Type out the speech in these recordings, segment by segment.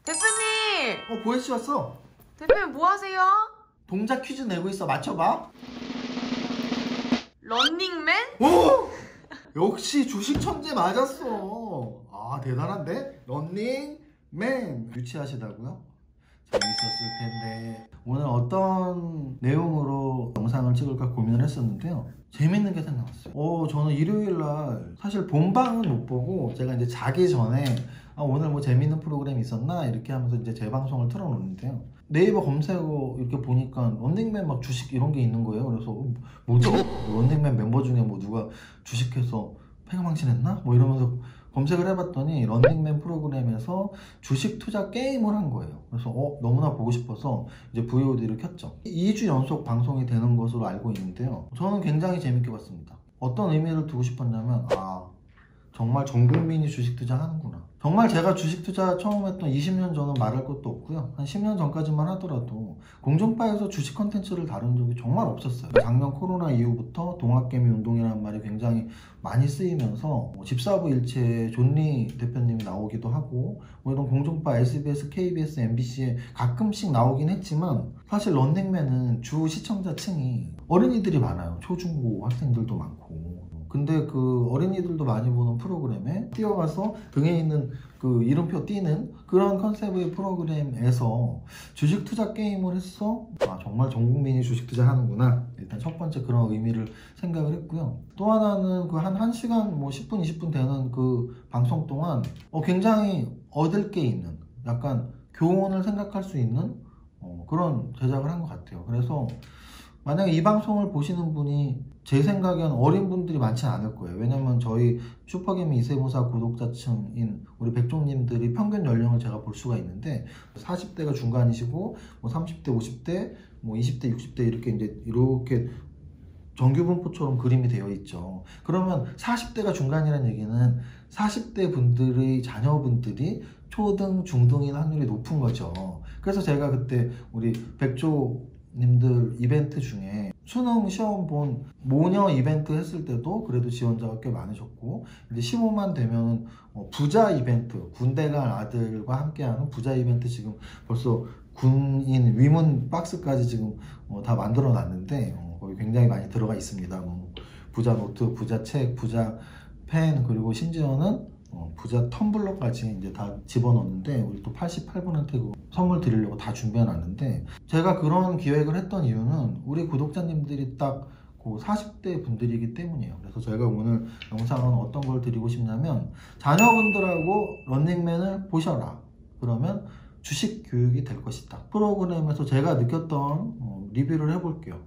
대표님! 보혜씨 왔어. 대표님 뭐 하세요? 동작 퀴즈 내고 있어. 맞춰봐. 런닝맨? 오! 역시 주식 천재 맞았어. 아, 대단한데? 런닝맨. 유치하시다고요? 재밌었을 텐데. 오늘 어떤 내용으로 영상을 찍을까 고민을 했었는데요. 재밌는 게 생각났어요. 저는 일요일날 사실 본방은 못 보고 제가 이제 자기 전에 오늘 뭐 재밌는 프로그램이 있었나 이렇게 하면서 이제 재방송을 틀어놓는데요. 네이버 검색어 이렇게 보니까 런닝맨 막 주식 이런 게 있는 거예요. 그래서 뭐지? 런닝맨 멤버 중에 뭐 누가 주식해서 패가망신했나? 뭐 이러면서 검색을 해봤더니 런닝맨 프로그램에서 주식 투자 게임을 한 거예요. 그래서 너무나 보고 싶어서 이제 VOD를 켰죠. 2주 연속 방송이 되는 것으로 알고 있는데요. 저는 굉장히 재밌게 봤습니다. 어떤 의미를 두고 싶었냐면 정말 전 국민이 주식 투자하는구나. 정말 제가 주식 투자 처음 했던 20년 전은 말할 것도 없고요. 한 10년 전까지만 하더라도 공중파에서 주식 컨텐츠를 다룬 적이 정말 없었어요. 작년 코로나 이후부터 동학개미 운동이라는 말이 굉장히 많이 쓰이면서 집사부 일체에 존리 대표님이 나오기도 하고 뭐 이런 공중파 SBS, KBS, MBC에 가끔씩 나오긴 했지만 사실 런닝맨은 주 시청자층이 어린이들이 많아요. 초중고 학생들도 많고. 근데 그 어린이들도 많이 보는 프로그램에 뛰어가서 등에 있는 그 이름표 띄는 그런 컨셉의 프로그램에서 주식 투자 게임을 했어? 정말 전 국민이 주식 투자하는구나. 일단 첫 번째 그런 의미를 생각을 했고요. 또 하나는 그 한 1시간 뭐 10분, 20분 되는 그 방송 동안 굉장히 얻을 게 있는 약간 교훈을 생각할 수 있는 그런 제작을 한 것 같아요. 그래서 만약에 이 방송을 보시는 분이 제 생각엔 어린 분들이 많지는 않을 거예요. 왜냐면 저희 슈퍼개미 이세무사 구독자층인 우리 백종님들이 평균 연령을 제가 볼 수가 있는데 40대가 중간이시고 뭐 30대, 50대, 뭐 20대, 60대 이렇게 정규분포처럼 그림이 되어 있죠. 그러면 40대가 중간이라는 얘기는 40대 분들의 자녀분들이 초등, 중등인 확률이 높은 거죠. 그래서 제가 그때 우리 백조님들 이벤트 중에 수능 시험 본 모녀 이벤트 했을 때도 그래도 지원자가 꽤 많으셨고 이제 15만 되면 부자 이벤트, 군대 간 아들과 함께하는 부자 이벤트 지금 벌써 군인 위문 박스까지 지금 다 만들어 놨는데 거기 굉장히 많이 들어가 있습니다. 부자 노트, 부자 책, 부자 펜, 그리고 심지어는 부자 텀블러까지 이제 다 집어넣는데 우리 또 88분한테 그 선물 드리려고 다 준비해 놨는데 제가 그런 기획을 했던 이유는 우리 구독자님들이 딱 그 40대 분들이기 때문이에요. 그래서 제가 오늘 영상은 어떤 걸 드리고 싶냐면 자녀분들하고 런닝맨을 보셔라. 그러면 주식 교육이 될 것이다. 프로그램에서 제가 느꼈던 리뷰를 해볼게요.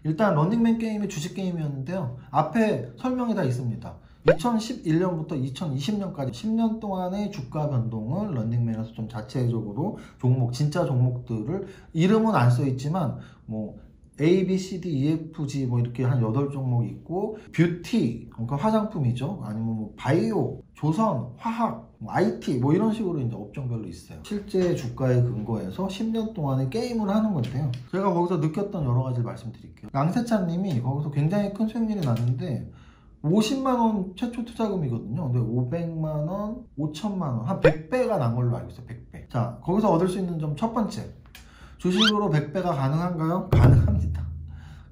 일단 런닝맨 게임이 주식 게임이었는데요. 앞에 설명이 다 있습니다. 2011년부터 2020년까지 10년 동안의 주가 변동을 런닝맨에서 좀 자체적으로 진짜 종목들을 이름은 안 써있지만 뭐 A, B, C, D, E, F, G 뭐 이렇게 한 8종목이 있고 뷰티, 그러니까 화장품이죠. 아니면 뭐 바이오, 조선, 화학, IT 뭐 이런 식으로 이제 업종별로 있어요. 실제 주가에 근거해서 10년 동안의 게임을 하는 건데요. 제가 거기서 느꼈던 여러 가지를 말씀드릴게요. 양세찬 님이 거기서 굉장히 큰 수익률이 났는데 50만원 최초 투자금이거든요. 근데 500만원, 5천만원, 한 100배가 난 걸로 알고 있어요. 100배. 자, 거기서 얻을 수 있는 점 첫 번째. 주식으로 100배가 가능한가요? 가능합니다.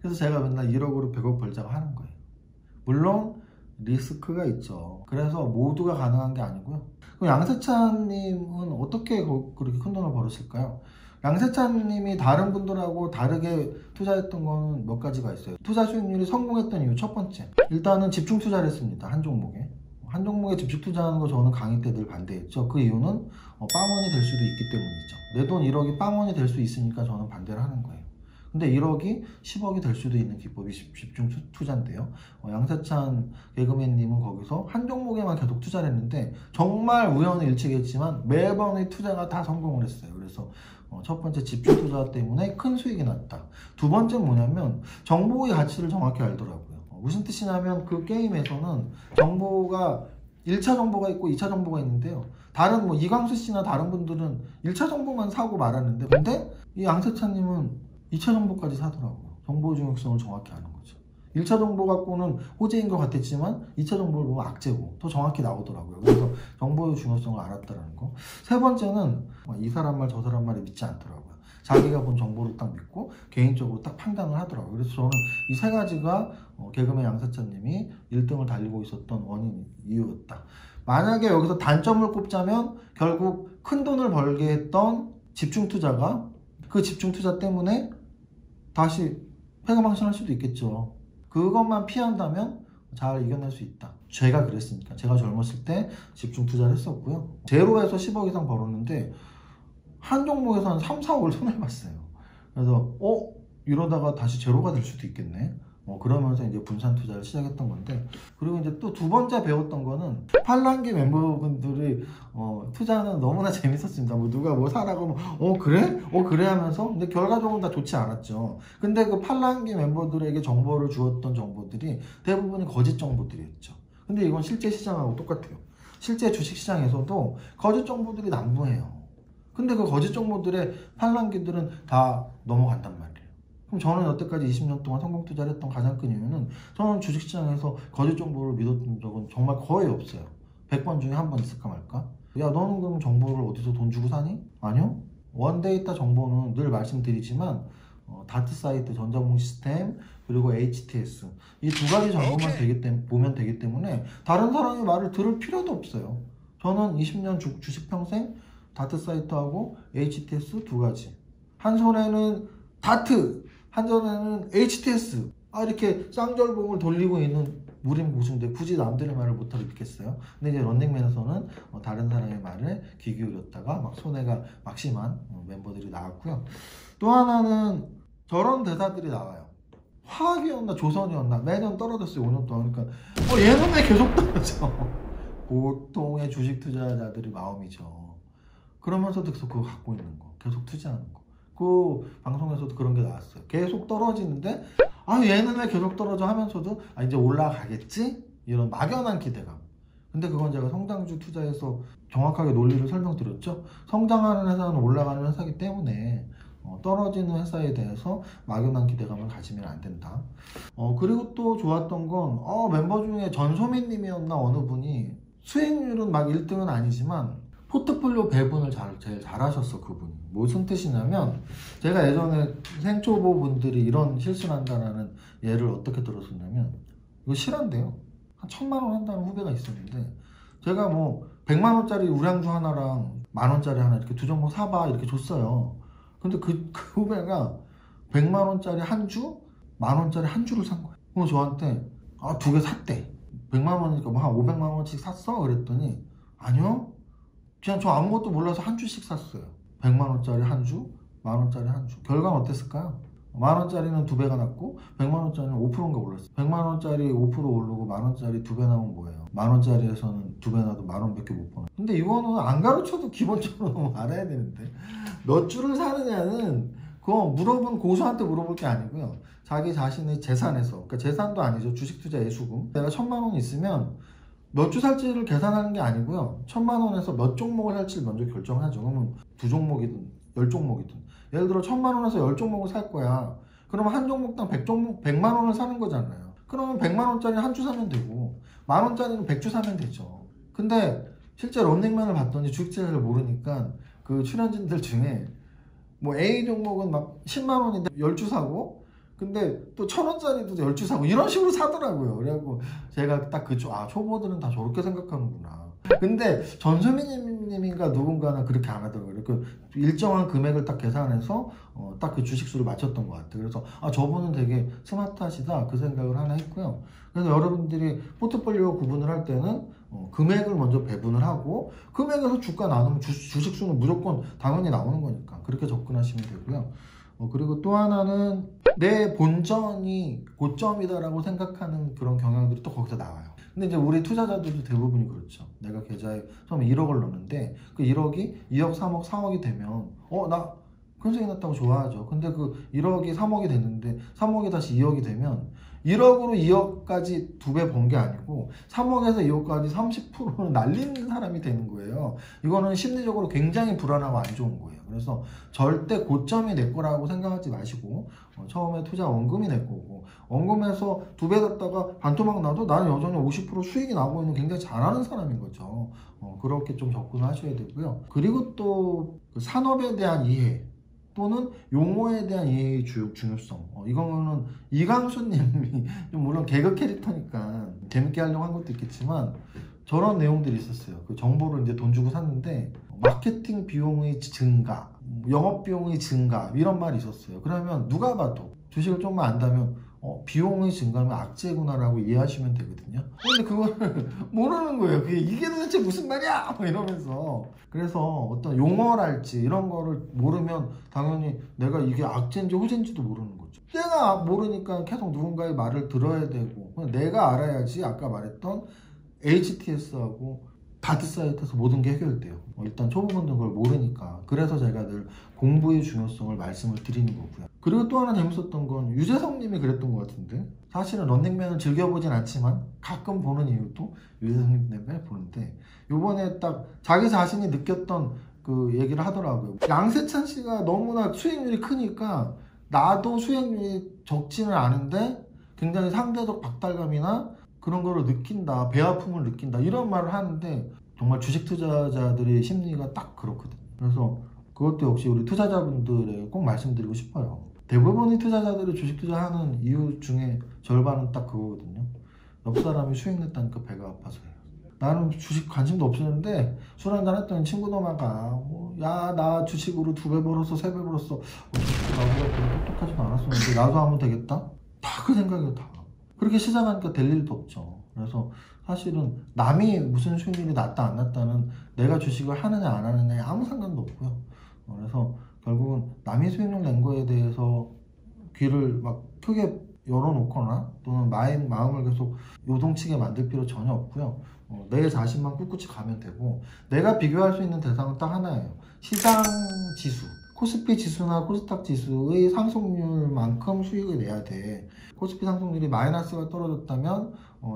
그래서 제가 맨날 1억으로 100억 벌자고 하는 거예요. 물론 리스크가 있죠. 그래서 모두가 가능한 게 아니고요. 그럼 양세찬님은 어떻게 그렇게 큰 돈을 벌으실까요? 양세찬님이 다른 분들하고 다르게 투자했던 건 몇 가지가 있어요. 투자 수익률이 성공했던 이유 첫 번째, 일단은 집중 투자를 했습니다. 한 종목에 집중 투자하는 거 저는 강의 때 늘 반대했죠. 그 이유는 빵원이 될 수도 있기 때문이죠. 내 돈 1억이 빵원이 될 수 있으니까 저는 반대를 하는 거예요. 근데 1억이 10억이 될 수도 있는 기법이 집중 투자인데요. 양세찬 개그맨님은 거기서 한 종목에만 계속 투자를 했는데 정말 우연의 일치겠지만 매번의 투자가 다 성공을 했어요. 그래서 첫 번째 집중 투자 때문에 큰 수익이 났다. 두 번째 뭐냐면 정보의 가치를 정확히 알더라고요. 무슨 뜻이냐면 그 게임에서는 정보가 1차 정보가 있고 2차 정보가 있는데요. 다른 뭐 이광수 씨나 다른 분들은 1차 정보만 사고 말았는데 근데 이 양세찬님은 2차 정보까지 사더라고요. 정보 중요성을 정확히 아는 거죠. 1차 정보 갖고는 호재인 것 같았지만 2차 정보를 보면 악재고 더 정확히 나오더라고요. 그래서 정보의 중요성을 알았다는 거. 세 번째는 이 사람 말 저 사람 말을 믿지 않더라고요. 자기가 본 정보를 딱 믿고 개인적으로 딱 판단을 하더라고요. 그래서 저는 이 세 가지가 개그맨 양세찬님이 1등을 달리고 있었던 원인 이유였다. 만약에 여기서 단점을 꼽자면 결국 큰 돈을 벌게 했던 집중 투자가 그 집중 투자 때문에 다시 패가망신할 수도 있겠죠. 그것만 피한다면 잘 이겨낼 수 있다. 제가 그랬으니까. 제가 젊었을 때 집중 투자를 했었고요. 제로에서 10억 이상 벌었는데 한 종목에서 한 3, 4억을 손해를 봤어요. 그래서 이러다가 다시 제로가 될 수도 있겠네. 그러면서 이제 분산 투자를 시작했던 건데, 그리고 이제 또 두 번째 배웠던 거는 팔랑기 멤버분들이 투자는 너무나 재밌었습니다. 뭐 누가 뭐 사라고 그래? 그래 하면서. 근데 결과적으로 다 좋지 않았죠. 근데 그 팔랑기 멤버들에게 정보를 주었던 정보들이 대부분이 거짓 정보들이었죠. 근데 이건 실제 시장하고 똑같아요. 실제 주식시장에서도 거짓 정보들이 난무해요. 근데 그 거짓 정보들의 팔랑기들은 다 넘어간단 말이에요. 그럼 저는 여태까지 20년 동안 성공 투자를 했던 가장 큰 이유는, 저는 주식시장에서 거짓 정보를 믿었던 적은 정말 거의 없어요. 100번 중에 한 번 있을까 말까? 야, 너는 그럼 정보를 어디서 돈 주고 사니? 아니요. 원데이터 정보는 늘 말씀드리지만 다트 사이트, 전자공 시스템, 그리고 HTS 이 두 가지 정보만 보면 되기 때문에 다른 사람의 말을 들을 필요도 없어요. 저는 20년 주식 평생 다트 사이트하고 HTS 두 가지, 한 손에는 다트, 한 손에는 HTS, 이렇게 쌍절봉을 돌리고 있는 무림고수인데 굳이 남들의 말을 못하고 있겠어요? 근데 이제 런닝맨에서는 다른 사람의 말에 귀 기울였다가 막 손해가 막심한 멤버들이 나왔고요. 또 하나는 저런 대사들이 나와요. 화학이었나 조선이었나 매년 떨어졌어요. 5년 동안. 그러니까 얘는 왜 계속 떨어져? 보통의 주식 투자자들의 마음이죠. 그러면서도 계속 그거 갖고 있는 거, 계속 투자하는 거. 그 방송에서도 그런 게 나왔어요. 계속 떨어지는데 얘는 왜 계속 떨어져 하면서도 이제 올라가겠지? 이런 막연한 기대감. 근데 그건 제가 성장주 투자에서 정확하게 논리를 설명드렸죠. 성장하는 회사는 올라가는 회사이기 때문에 떨어지는 회사에 대해서 막연한 기대감을 가지면 안 된다. 그리고 또 좋았던 건 멤버 중에 전소민 님이었나 어느 분이 수익률은 막 1등은 아니지만 포트폴리오 배분을 제일 잘하셨어. 그분이 무슨 뜻이냐면, 제가 예전에 생초보 분들이 이런 실수를 한다는 예를 어떻게 들었었냐면, 이거 실한데요. 한 1000만 원 한다는 후배가 있었는데, 제가 뭐 100만 원짜리 우량주 하나랑 10,000원짜리 하나 이렇게 두 종목 사봐 이렇게 줬어요. 근데 그 후배가 100만 원짜리 한 주, 10,000원짜리 한 주를 산 거예요. 그래서 저한테 두 개 샀대. 100만 원이니까 뭐 한 500만 원씩 샀어? 그랬더니 아니요, 그냥 저 아무것도 몰라서 한 주씩 샀어요. 100만 원짜리 한 주, 10,000원짜리 한 주. 결과는 어땠을까요? 10,000원짜리는 2배가 났고 100만 원짜리는 5%인가 올랐어요. 100만 원짜리 5% 오르고 10,000원짜리 2배 나오면 뭐예요? 10,000원짜리에서는 2배 나도 10,000원밖에 못 버는. 근데 이거는 안 가르쳐도 기본적으로 알아야 되는데, 몇 주를 사느냐는 그거 물어본 고수한테 물어볼 게 아니고요. 자기 자신의 재산에서, 그러니까 재산도 아니죠. 주식 투자 예수금. 내가 1,000만 원 있으면 몇 주 살지를 계산하는 게 아니고요. 1,000만 원에서 몇 종목을 살지를 먼저 결정하죠. 그러면 2종목이든 10종목이든. 예를 들어 1,000만 원에서 10종목을 살 거야. 그러면 한 종목당 100만 원을 사는 거잖아요. 그러면 100만 원짜리 한 주 사면 되고 10,000원짜리는 100주 사면 되죠. 근데 실제 런닝맨을 봤더니 주식투자를 모르니까 그 출연진들 중에 뭐 A 종목은 막 10만 원인데 10주 사고, 근데 또 1,000원짜리도 10주 사고 이런 식으로 사더라고요. 그래갖고 제가 딱 초보들은 다 저렇게 생각하는구나. 근데 전소민님인가 누군가는 그렇게 안 하더라고요. 그 일정한 금액을 딱 계산해서 딱 그 주식수를 맞췄던 것 같아요. 그래서 저분은 되게 스마트하시다 그 생각을 하나 했고요. 그래서 여러분들이 포트폴리오 구분을 할 때는 금액을 먼저 배분을 하고, 금액에서 주가 나누면 주식수는 무조건 당연히 나오는 거니까 그렇게 접근하시면 되고요. 그리고 또 하나는 내 본전이 고점이다라고 생각하는 그런 경향들이 또 거기서 나와요. 근데 이제 우리 투자자들도 대부분이 그렇죠. 내가 계좌에 처음에 1억을 넣었는데 그 1억이 2억, 3억, 4억이 되면 나 큰 수익 났다고 좋아하죠. 근데 그 1억이 3억이 됐는데 3억이 다시 2억이 되면 1억으로 2억까지 2배 번 게 아니고 3억에서 2억까지 30%는 날리는 사람이 되는 거예요. 이거는 심리적으로 굉장히 불안하고 안 좋은 거예요. 그래서 절대 고점이 내 거라고 생각하지 마시고 처음에 투자 원금이 내 거고 원금에서 2배 됐다가 반토막 나도 나는 여전히 50% 수익이 나고 있는 굉장히 잘하는 사람인 거죠. 그렇게 좀 접근하셔야 되고요. 그리고 또 그 산업에 대한 이해 또는 용어에 대한 이해의 중요성. 이거는 이강수님이 물론 개그 캐릭터니까 재밌게 하려고 한 것도 있겠지만 저런 내용들이 있었어요. 그 정보를 이제 돈 주고 샀는데 마케팅 비용의 증가, 영업 비용의 증가 이런 말이 있었어요. 그러면 누가 봐도 주식을 조금만 안다면 비용의 증가면 악재구나라고 이해하시면 되거든요. 근데 그거를 모르는 거예요. 이게 도대체 무슨 말이야? 이러면서. 그래서 어떤 용어랄지 이런 거를 모르면 당연히 내가 이게 악재인지 호재인지도 모르는 거죠. 내가 모르니까 계속 누군가의 말을 들어야 되고 내가 알아야지 아까 말했던 HTS하고 다트 사이트에서 모든 게 해결돼요. 일단 초보분들은 그걸 모르니까. 그래서 제가 늘 공부의 중요성을 말씀을 드리는 거고요. 그리고 또 하나 재밌었던 건 유재석 님이 그랬던 것 같은데 사실은 런닝맨을 즐겨보진 않지만 가끔 보는 이유도 유재석 님 때문에 보는데 요번에 딱 자기 자신이 느꼈던 그 얘기를 하더라고요. 양세찬 씨가 너무나 수익률이 크니까 나도 수익률이 적지는 않은데 굉장히 상대적 박탈감이나 그런 거를 느낀다, 배 아픔을 느낀다 이런 말을 하는데 정말 주식 투자자들의 심리가 딱 그렇거든요. 그래서 그것도 역시 우리 투자자분들에 꼭 말씀드리고 싶어요. 대부분의 투자자들이 주식 투자하는 이유 중에 절반은 딱 그거거든요. 옆 사람이 수익 냈다니까 배가 아파서요. 나는 주식 관심도 없었는데 술 한잔 했더니 친구들마가 야 나 주식으로 2배 벌었어 3배 벌었어 나보다 그렇게 똑똑하지도 않았었는데 나도 하면 되겠다? 다 그 생각이에요. 다 그렇게 시작하니까 될 일도 없죠. 그래서 사실은 남이 무슨 수익률이 낮다 안 낮다는 내가 주식을 하느냐 안 하느냐에 아무 상관도 없고요. 그래서 결국은 남이 수익률 낸 거에 대해서 귀를 막 크게 열어놓거나 또는 마음을 계속 요동치게 만들 필요 전혀 없고요. 내 자신만 꿋꿋이 가면 되고 내가 비교할 수 있는 대상은 딱 하나예요. 시장 지수. 코스피 지수나 코스닥 지수의 상승률만큼 수익을 내야 돼. 코스피 상승률이 마이너스가 떨어졌다면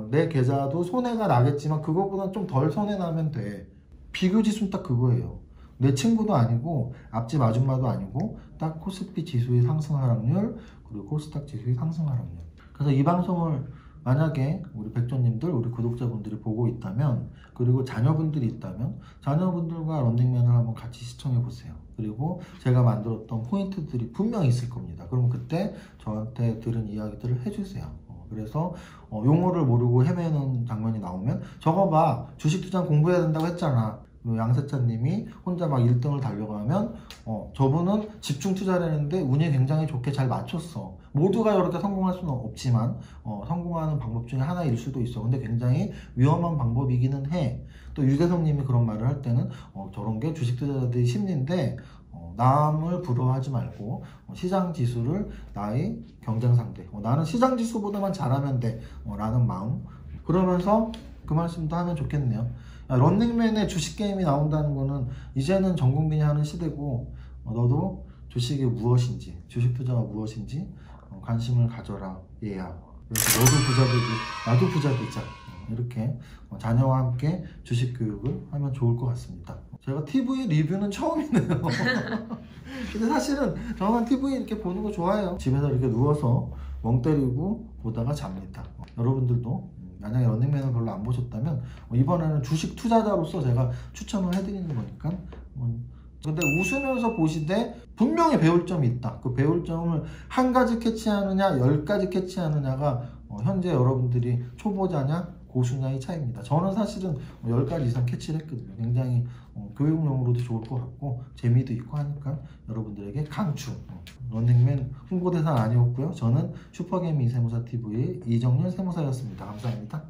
내 계좌도 손해가 나겠지만 그것보다 좀 덜 손해 나면 돼. 비교 지수는 딱 그거예요. 내 친구도 아니고 앞집 아줌마도 아니고 딱 코스피 지수의 상승 하락률 그리고 코스닥 지수의 상승 하락률. 그래서 이 방송을 만약에 우리 백조님들, 우리 구독자분들이 보고 있다면 그리고 자녀분들이 있다면 자녀분들과 런닝맨을 한번 같이 시청해 보세요. 그리고 제가 만들었던 포인트들이 분명히 있을 겁니다. 그럼 그때 저한테 들은 이야기들을 해주세요. 그래서 용어를 모르고 헤매는 장면이 나오면 저거 봐 주식 투자 공부해야 된다고 했잖아. 양세찬님이 혼자 막 1등을 달려가면 저분은 집중 투자를 했는데 운이 굉장히 좋게 잘 맞췄어. 모두가 저렇게 성공할 수는 없지만 성공하는 방법 중에 하나일 수도 있어. 근데 굉장히 위험한 방법이기는 해. 또 유재석님이 그런 말을 할 때는 저런 게 주식 투자자들의 심리인데 남을 부러워하지 말고 시장 지수를 나의 경쟁 상대 나는 시장 지수보다만 잘하면 돼 라는 마음 그러면서 그 말씀도 하면 좋겠네요. 런닝맨의 주식 게임이 나온다는 거는 이제는 전 국민이 하는 시대고 너도 주식이 무엇인지 주식 투자가 무엇인지 관심을 가져라 얘야. 그래서 너도 부자 되고 나도 부자 되자. 이렇게 자녀와 함께 주식 교육을 하면 좋을 것 같습니다. 제가 TV 리뷰는 처음이네요. 근데 사실은 저는 TV 이렇게 보는 거 좋아해요. 집에서 이렇게 누워서 멍 때리고 보다가 잡니다. 여러분들도 만약에 런닝맨을 별로 안 보셨다면 이번에는 주식 투자자로서 제가 추천을 해드리는 거니까 근데 웃으면서 보시되 분명히 배울 점이 있다. 그 배울 점을 한 가지 캐치하느냐 10가지 캐치하느냐가 현재 여러분들이 초보자냐 고수냐의 차이입니다. 저는 사실은 10가지 이상 캐치를 했거든요. 굉장히 교육용으로도 좋을 것 같고 재미도 있고 하니까 여러분들에게 강추. 런닝맨 홍보대사는 아니었고요. 저는 슈퍼게임 이세무사TV의 이정윤 세무사였습니다. 감사합니다.